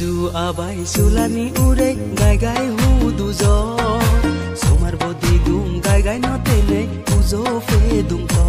Izu abai sulani ure gai gai hu duzo Somar bodi dum gai gai no tene uzo fe dum to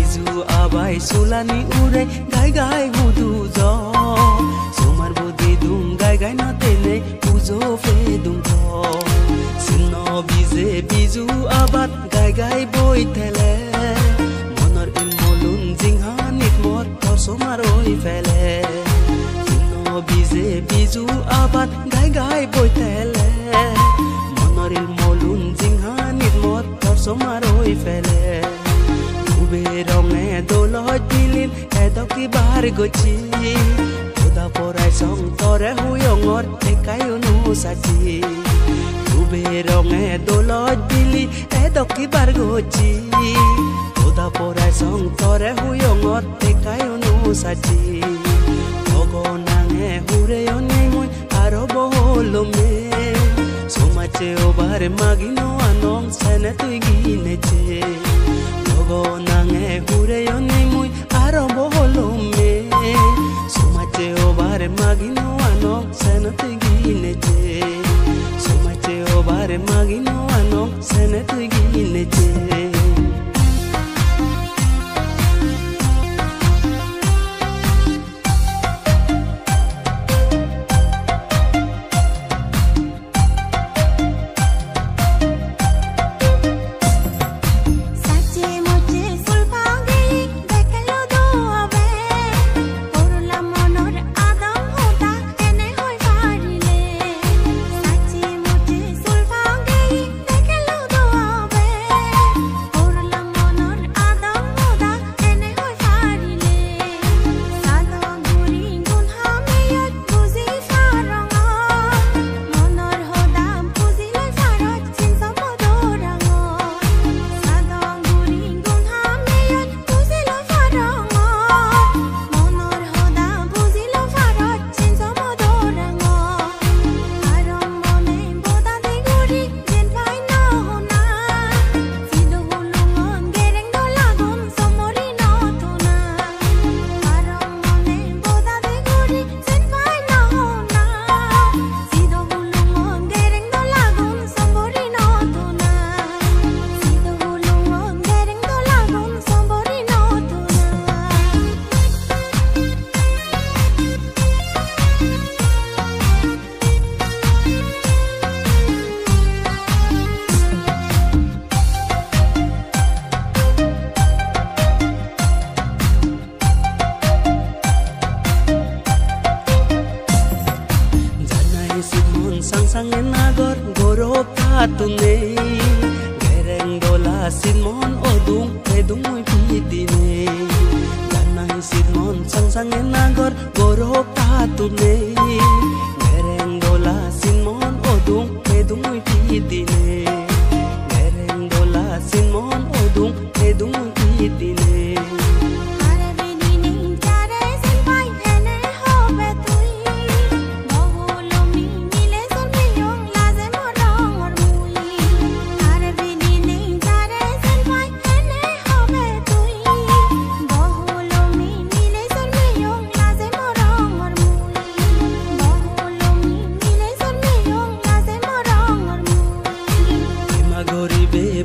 Izu abai sulani ure gai gai hu duzo Somar bodi dum gai gai no tene uzo fe dum to Sinno bize bizu abat gai gai boi tele Monor in molun jinghanit mot tor somar oi fele Bize bizu abat gai gai boi tele Monoril molun jinghanit mot tor somaroi fele Ube ronge doloj dilin edoki bar gochi Toda porai song tore huyongor ekai unu sachi Ube ronge doloj dili edoki bar gochi Toda porai song tore huyongor ekai unu sachi Ogonange hure yone mui aro boholo me Somache obare magino anong sene tui gine che Ogonange hure yone mui aro boholo me Somache obare magino anong sene tui gine che Somache obare magino anong sene tui gine che Sangen nagor gorop tatune Gereng dola sinmon odung edung mui pidine Danai sinmon sangen nagor gorop tatune Gereng dola sinmon odung edung mui pidine Gereng dola sinmon odung edung mui pidine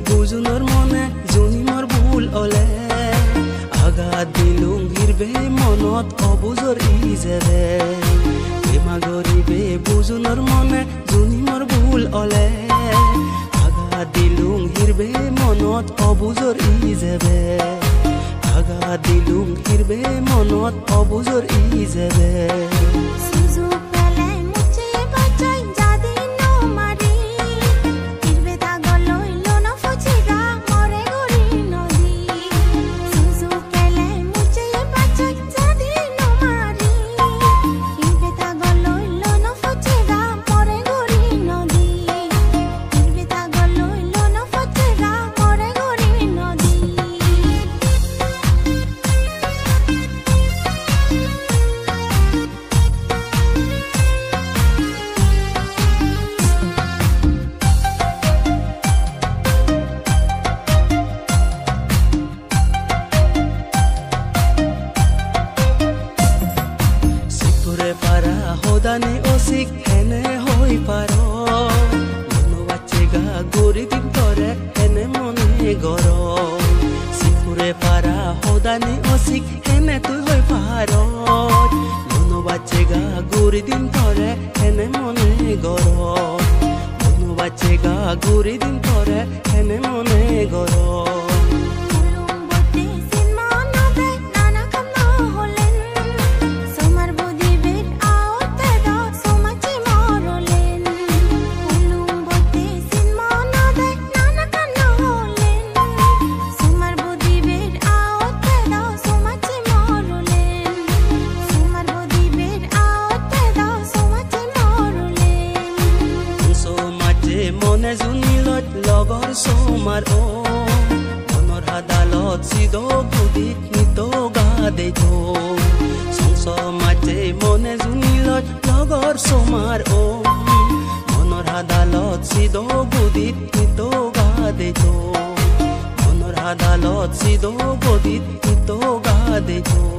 Bujunor mone juni mor bul ole aga dilung hirbe monot obuzor izere ema goribe bujunor mone juni mor bul ole aga dilung hirbe monot obuzor izere aga dilung hirbe monot obuzor izere hodane osik hene hoi paro mono bachega gori din tore hene mone goro sipure para hodane osik hene tu hoi paro mono bachega gori din tore hene mone goro mono bachega gori din tore hene mone goro mone junilot logor somar o monor hadalot sido gudit nito gade to songso mache mone junilot logor somar o monor hadalot sido gudit nito gade to monor hadalot sido gudit nito gade to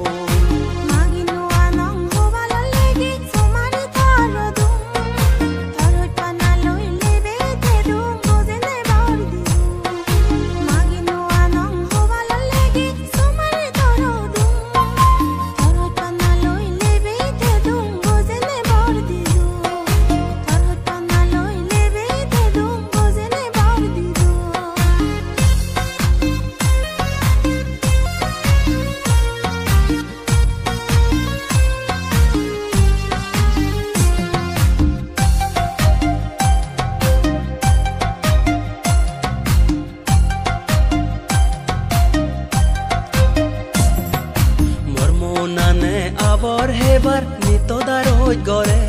abor hebar nito daroj gore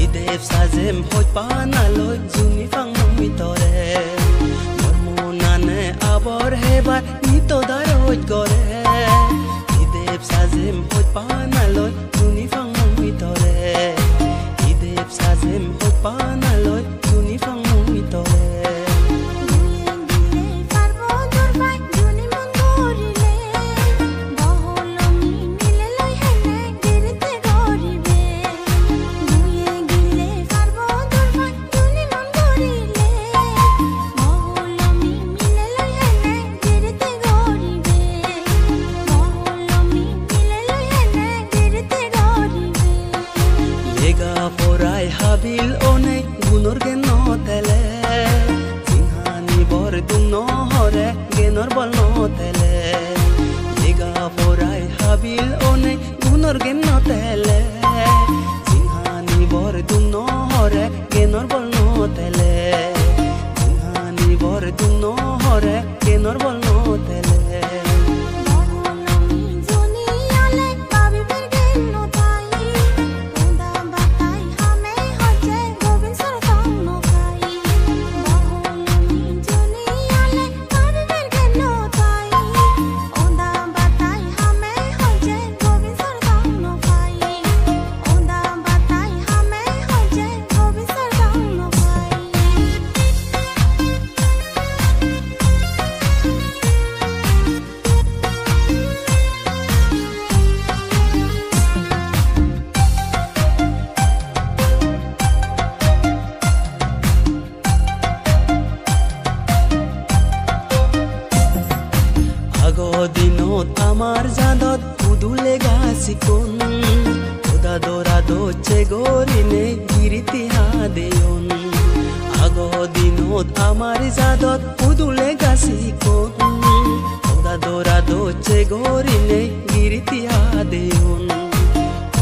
idev sazem hoj panaloj juni fang mitore mormonane abor hebar nito daroj gore idev sazem hoj panaloj juni fang mitore idev sazem hoj panaloj juni fang mitore porai habil one gunor geno tele singhani bor dung no hore genor bol no tele lega porai habil one gunor geno tele singhani bor dung no hore genor bol no tele singhani bor dung no hore genor bol no tele dinot amar jadot udule gasikon oda dorado chegorine giriti hadeon ago dinot amar jadot udule gasikon oda dorado chegorine giriti hadeon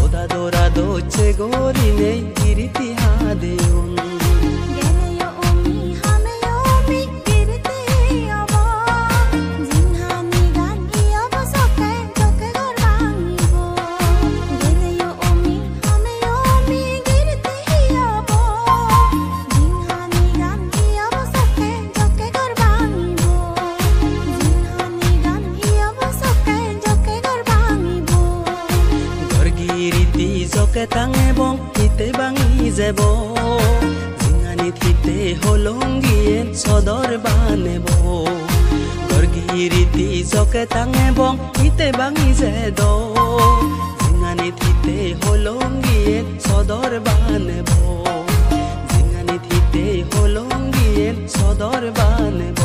oda dorado chegorine giriti hadeon tange bong hite bangi jebo jingani thite holongien sodor banebo gorgiriti joke tange bong hite bangi jedo jingani থিতে হলঙ্গিয়ে সদর বানব জিঙ্গানি থিতে হলঙ্গিয়ে সদর বানব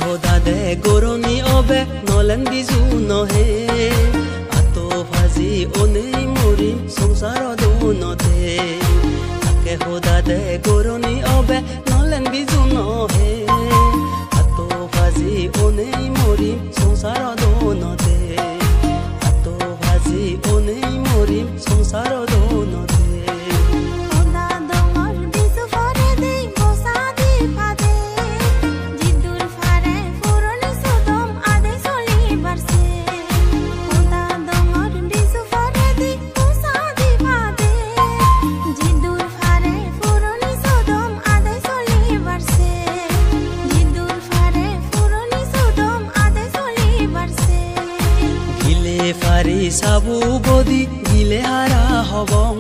হোদাদে গরনি অবে নলেন বিজু নহে আতো ভাজি অনেই মরি সংসার দুনতে তাকে হোদাদে গরনি অবে নলেন বিজু নহে আতো ভাজি অনেই মরি সংসার দুনতে আতো ভাজি অনেই মরি সংসার দুনতে ফারি সাবু বদি গিলে হারা হবং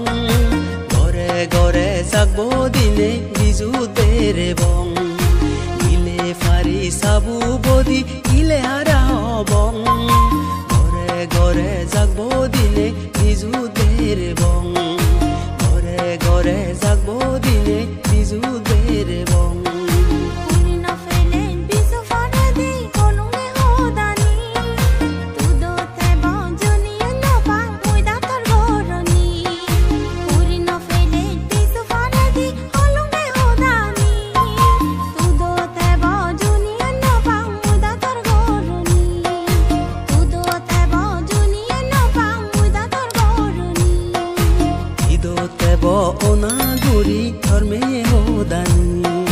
ঘরে ঘরে যাকবো দিনে বিজু দেরে বং গিলে ফারি সাবু বদি গিলে হারা হবং ঘরে ঘরে যাকবো দিনে বিজু দেরে বং ঘরে ঘরে যাকবো দিনে বিজু দেরে বং ওনা গুরি ধর্মে হোদানি